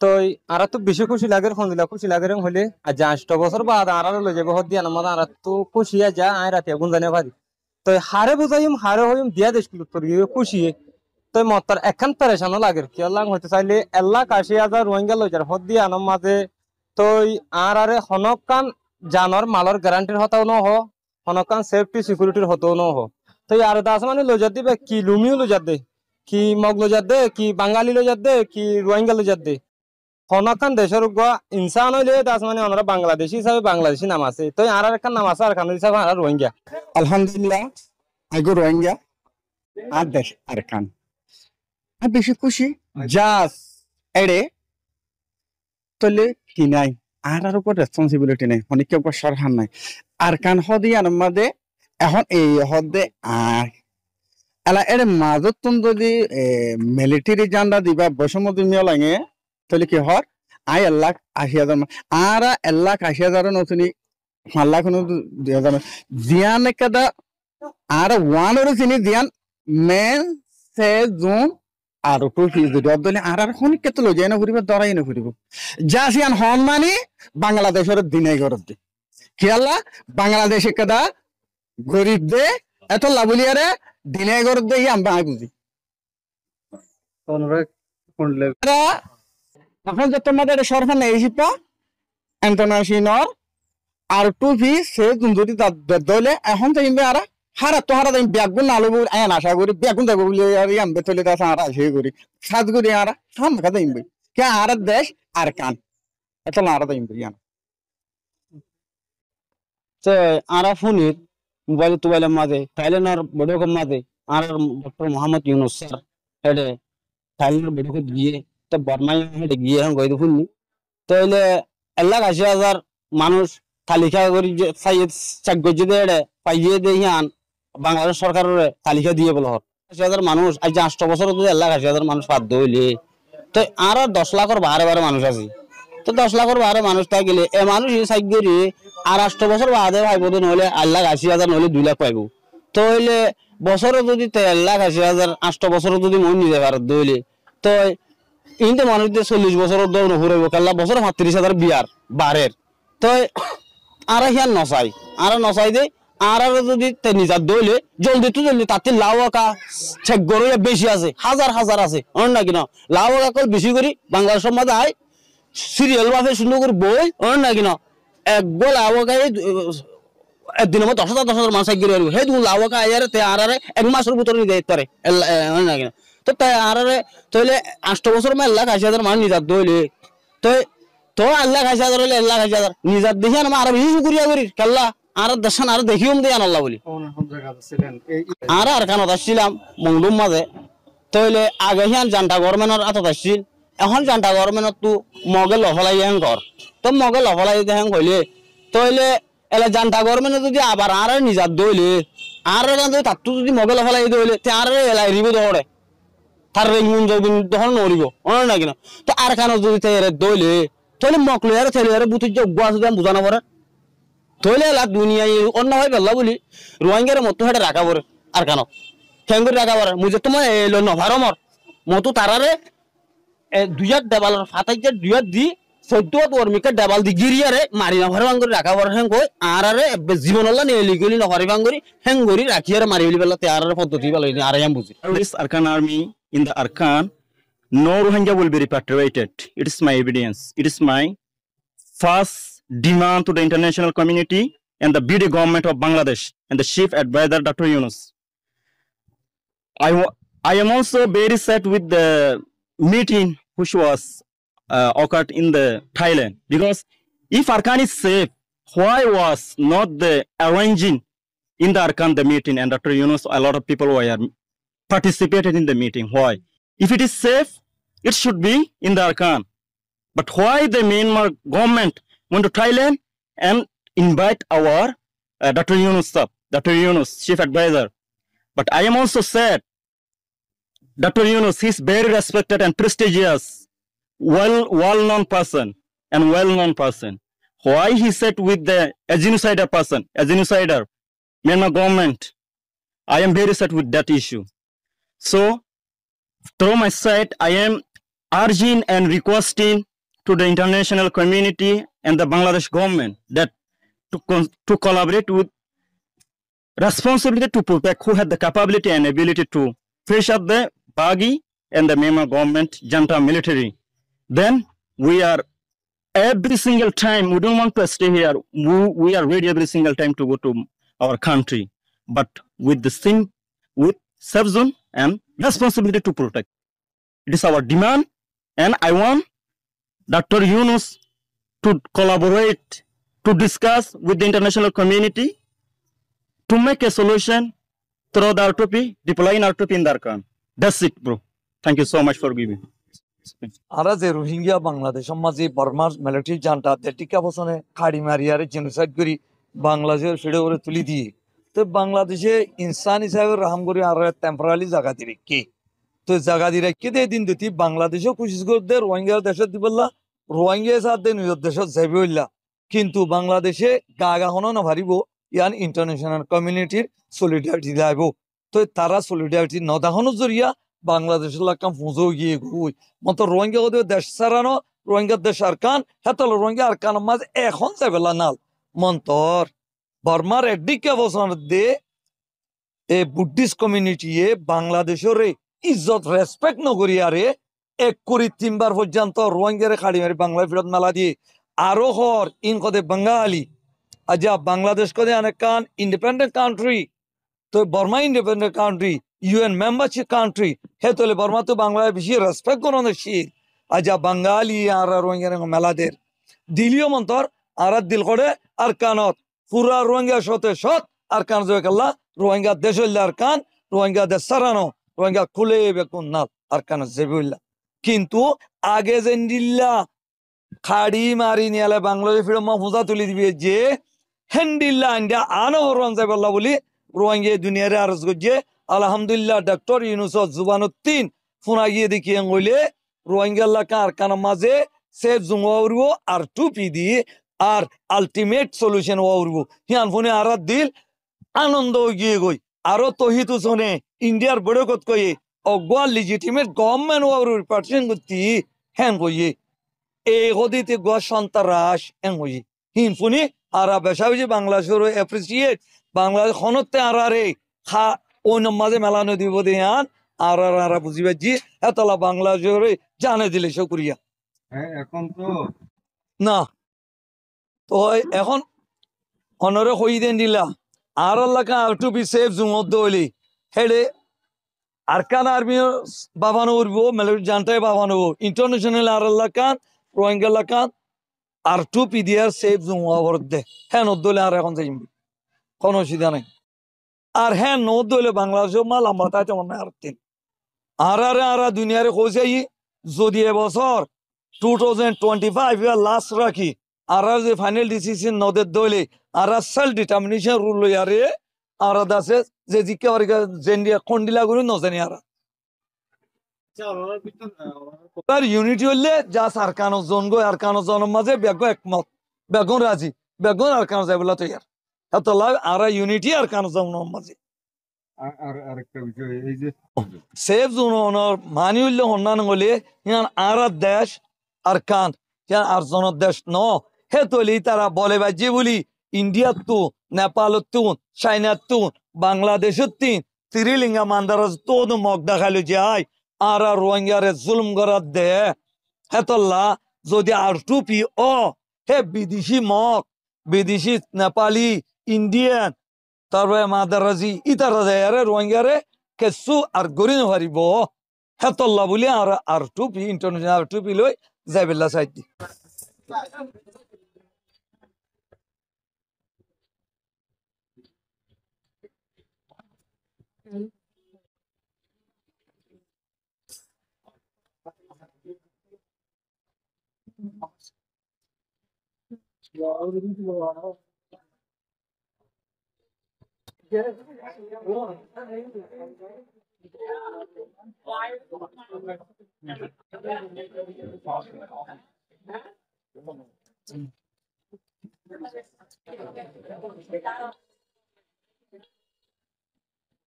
তো আর তো বেশি খুশি লাগে হন্দিলা খুশি লাগে হলে আর যা 8 বছর বাদ আর লই যাবে হদ দিয়া নামাজ আর তো খুশি যা আয় রাতে গুন জানে ভারি তো হারে বুঝাইম হারে হইম দিয়া দেশ তোর খুশি তো মতর একখান পেরেশানো লাগে কি আল্লাহ হইতে চাইলে আল্লাহ 80,000 রোহিঙ্গা লই যার হদ দিয়া নাম মাঝে তো আর আরে হনকান জানর মালর গ্যারান্টির হতাও ন হ হনকান সেফটি সিকিউরিটির হতাও ন হ তো আর দাস মানে লই যার দিবে কি লুমিও লই যার দে কি মগ লই যার দে কি বাঙালি লই যার দে কি রোহিঙ্গা লই যার দে হনকান দেশের ইনসান হইলে দাস মানে ওনারা বাংলাদেশি হিসাবে বাংলাদেশি নাম আছে তো আর একটা নাম আছে আর খান হিসাবে আর রোহিঙ্গা আলহামদুলিল্লাহ আইগো রোহিঙ্গা আর দেশ আর খান আর বেশি খুশি জাস এড়ে তলে কি নাই আর উপর রেসপন্সিবিলিটি নাই অনেকের উপর সরহান নাই আর কান হদি আর মাদে এখন এই হদে আর এলা এর মাজত তুম যদি মিলিটারি জান্ডা দিবা বৈষম্য মিয়া লাগে তাহলে কি হর আই 1,80,000 আর 1,80,000 নতুনি 1,00,000 জিয়ান একটা আর ওয়ান ওর চিনি জিয়ান মেন সে জুন আর টু ফিজ যদি অদলে আর হন কত লই যায় না ঘুরিব দরাই না ঘুরিব যা সিয়ান হন মানে বাংলাদেশের দিনে গরব দি কি আল্লাহ বাংলাদেশে কদা গরিব দে এত লাভলিয়ারে দিনে গরব দে আমরা বুঝি অনুরাগ কোনলে এখন যে তোমাদের সরকার নেই শিপা ইন্টারন্যাশনাল আর টু ফিজ সে যদি দলে এখন তো ইনবে আর হারা তো হারা দাম ব্যাগুন না লব আয়ন আশা করি ব্যাগুন দেব বলি আর আমবে তলে তা সারা সে করি সাত করি আর সাম কথা ইনবে কে আর দেশ আর কান এত না আর দাম বিয়ান তে আরা ফোনের মোবাইল তোবাইলের মাঝে থাইল্যান্ডের বড় মাঝে আর ডক্টর মোহাম্মদ ইউনুস স্যার হেডে থাইল্যান্ডের বড় গিয়ে তো বর্মায় হেডে গিয়ে এখন গইতে শুননি তাহলে 1,80,000 মানুষ তালিকা করি যে চাক গজে দে পাইয়ে দে ইয়ান বাংলাদেশ সরকারের তালিকা দিয়ে বলো 80,000 মানুষ আজ 8 বছর যদি 1,80,000 মানুষ বাধ্য হইলে তো আর 10 লাখের বারে মানুষ আছে তো 10 লাখের বারে মানুষ তা গেলে এ মানুষ চাক গরি আর 8 বছর বাদে ভাইব নহলে 1,80,000 নহলে 2 লাখ পাইব তো হইলে বছরে যদি 1,80,000 8 বছর যদি মন নিতে পারে দইলে তো ইনতে মানুষদের 40 বছরের দৌড় নহরইব কাল্লা বছরে 35,000 বিয়ার বারের তো আর হিয়ান নসাই আর নসাই দে আর যদি নিজার দইলে জলদি তো জলদি তাতে লাউ আঁকা ছেক গরু বেশি আছে হাজার আছে অন না কিনা লাউ আঁকা বেশি করি বাংলাদেশ সমাজে আয় সিরিয়াল ভাবে সুন্দর করে বই অন না কিনা এক বল লাউ আঁকা একদিনের মতো 10,000 মানুষ গিয়ে রইব সেই লাউ আঁকা আয়ারে তে আর এক মাসের ভিতরে নিতে পারে অন না কিনা তো তাই আর তাহলে 8 বছর মা 1,80,000 মানুষ নিজার দইলে তো 1,80,000 হলে 1,80,000 নিজার দেখি না আর বেশি শুকরিয়া করি কাল্লা আর দেশান আর দেখিও দে আল্লাহ বলি আর কানত আসছিলাম মংডুম মাঝে তাইলে আগে হিয়ান জান্টা গভর্নমেন্টর আতত আসছিল এখন জান্টা গভর্নমেন্টত তো মগে লফলাই হেন কর তো মগে লফলাই হেন কইলে তাইলে এলা জান্টা গভর্নমেন্ট যদি আবার আর নিজার দইলে আর তাত যদি মগে লফলাই দইলে তে আর এলা রিব দরে তার রেগুন জবিন দহন নরিব অন না কিনা তো আর কানত যদি তে দইলে তাহলে মকলে আর ছেলে আর বুঝি যে গোয়া যদি বুঝানো পড়ে তাহলে এলা দুনিয়ায় অন্য হয় বেলা বলি রোহিঙ্গার মতো হেঁটে রাখা পড়ে আর কেন ঠেঙ্গুর রাখা পড়ে মুঝে তোমার এলো নভারমর মতো তারারে 2,000 ডেবালের 27,000 দি 14 ওর্মিকে ডেবাল দি গিরিয়ারে মারি নভার ভাঙ্গরি রাখা পড়ে হেন কই আর জীবনল্লা নিয়ে লিগলি নভারি ভাঙ্গরি হেঙ্গরি রাখিয়ারে মারি বলি বেলা আর পদ্ধতি বেলা আর আমি বুঝি This Arkan army in the Arkan, no Rohingya will be repatriated. It is my evidence. It is my first demand to the international community and the BD government of Bangladesh and the chief advisor Dr. Yunus. I am also very sad with the meeting which was occurred in the Thailand, because if Arkan is safe, why was not the arranging in the Arkan the meeting and Dr. Yunus, a lot of people were participated in the meeting. Why? If it is safe, it should be in the Arkan. But why the Myanmar government went to Thailand and invite our Dr. Yunus, chief advisor? But I am also sad. Dr. Yunus, he is very respected and prestigious, well-known person and well-known person. Why he sat with a genocider person, a genocider, Myanmar government? I am very sad with that issue. So, through my side, I am urging and requesting to the international community and the Bangladesh government that to collaborate with responsibility to protect who had the capability and ability to face up the Baghi and the Myanmar government junta military. Then we are every single time, we don't want to stay here. We are ready every single time to go to our country, but with the same, with safe zone and responsibility to protect. It is our demand, and I want Dr. Yunus to collaborate, to discuss with the international community to make a solution through the RTP, deploying RTP in Darkan. That's it, bro. Thank you so much for giving. আরা যে রোহিঙ্গা বাংলাদেশের মাঝে বর্মার military জান্টা টিকা বসনে খাড়ি মারিয়ারে genocide করি বাংলাদেশের ফিরে করে তুলি দিয়ে তো বাংলাদেশে ইনসান হিসাবে রাহাম করি আর টেম্পোরারি জায়গা দিয়ে রেখে তো জায়গা দিয়ে রেখে দিয়ে দিন দুটি বাংলাদেশও কোশিশ করতে রোহিঙ্গার দেশের দিবল্লা রোহিঙ্গা সাথে নিজের দেশের যাইবে হইলা কিন্তু বাংলাদেশে গা গাহনো না ভারিব ইয়ান ইন্টারন্যাশনাল কমিউনিটির সলিডারিটি দাইব তো তারা সলিডারিটি নদাহনো জরিয়া বাংলাদেশের লাগাম ফুঁজো গিয়ে গুই মতো রোহিঙ্গা ওদের দেশ সারানো রোহিঙ্গার দেশ আরকান হেতল রোহিঙ্গা আরকান মাঝ এখন যাইবেলা নাল মন্তর বর্মার একদিকে বছর দে এ বুদ্ধিস্ট কমিউনিটি এ বাংলাদেশের ইজ্জত রেসপেক্ট নগরিয়ারে 1-3 পর্যন্ত রোহিঙ্গারে খাড়ি মারি বাংলা ফিরত মেলা দিয়ে আরো হর ইন কদে বাঙালি আজা বাংলাদেশ কদে অনেকান ইন্ডিপেন্ডেন্ট কান্ট্রি তো Burma independent country UN membership country hetole Burma to Bangladesh bishi respect kono the shi aja Bengali ara Rohingya melader dilio montor ara dil kore arkanot pura Rohingya shote shot arkan zoekalla Rohingya deshol arkan Rohingya de sarano Rohingya kule bekun nal arkan zebulla kintu age zendilla khadi mari niale Bangladesh firo mahfuza tuli dibe je hendilla india ano horon zeballa boli Rohingya duniyare arz gojje আলহামদুলিল্লাহ doctor Yunus জুবানুদ্দিন ফোনা গিয়ে দেখিয়ে গইলে রোহিঙ্গা এলাকা আরকান মাঝে safe zoom ওরবো আর টুপি দি আর ultimate solution ওরবো হিয়ান ফোনে আর দিল আনন্দ গিয়ে গই আরো তহিতু শোনে ইন্ডিয়ার বড় কত কই অগোয়া লিজিটিমেট গভর্নমেন্ট ওর পার্টিশন করতি হ্যান কইয়ে এই গদিতে গোয়া সন্তারাস এন কই হিন ফোনে আর বেশাবি বাংলাদেশের অ্যাপ্রিসিয়েট বাংলাদেশ খনতে আরারে খা ওই মাঝে মেলানো দিব দিয়ান আর বুঝিবে জি এতলা বাংলা জোরে জানে দিলে শুকরিয়া এখন তো না তো এখন অনরে হই দেন দিলা আর এলাকা আর টু বি সেফ জুম দলি হেডে আরকান আর্মি বাবানো উঠবো মিলিটারি জানটাই বাবানো ইন্টারন্যাশনাল আর এলাকা রোহিঙ্গা এলাকা আর টু পি দিয়ার সেফ জুম ওভার দে হ্যাঁ নদলে আর এখন যাইম কোনো অসুবিধা নাই আর হ্যাঁ নদ হইলে বাংলাদেশের মাল আমরা তাই তেমন আরতেন আর দুনিয়ারে কইছে যদি এবছর 2025 লাস্ট রাখি আর যে ফাইনাল ডিসিশন নদের দইলে আর সেলফ ডিটারমিনেশন রুল লইয়ারে আর দাসে যে জিকে আর জেন্ডিয়া কন্ডিলা গুলো নজানি আর তার ইউনিটি হইলে যা সারকানো জন গো আর কানো জনের মাঝে বেগো একমত বেগন রাজি বেগন আর কানো যাইবলা তৈয়ার এত লাভ আর ইউনিটি আর কানো জনের মাঝে আরেকটা বিষয় এই যে সেফ জোনের মানি হইলে হন্নান হলে ইয়ান আর দেশ আর কান ইয়ান আর জনের দেশ ন হে তলি তারা বলে বাজি বলি ইন্ডিয়ার তু নেপালত তু চাইনার তু বাংলাদেশের তিন তিরিলিঙ্গা মান্দারাজ তো মগ দেখালো যায় আর রোহিঙ্গারে জুলুম করার দে হেতল্লা যদি আর টুপি ও হে বিদেশি মগ বিদেশি নেপালি ইন্ডিয়ান তারপরে মাদারাজি ইতারা যায় আরে রোহিঙ্গারে কেসু আর গরিন হারিব হেতল্লা বলি আর টুপি ইন্টারন্যাশনাল আর টুপি লই যাইবেলা সাইডি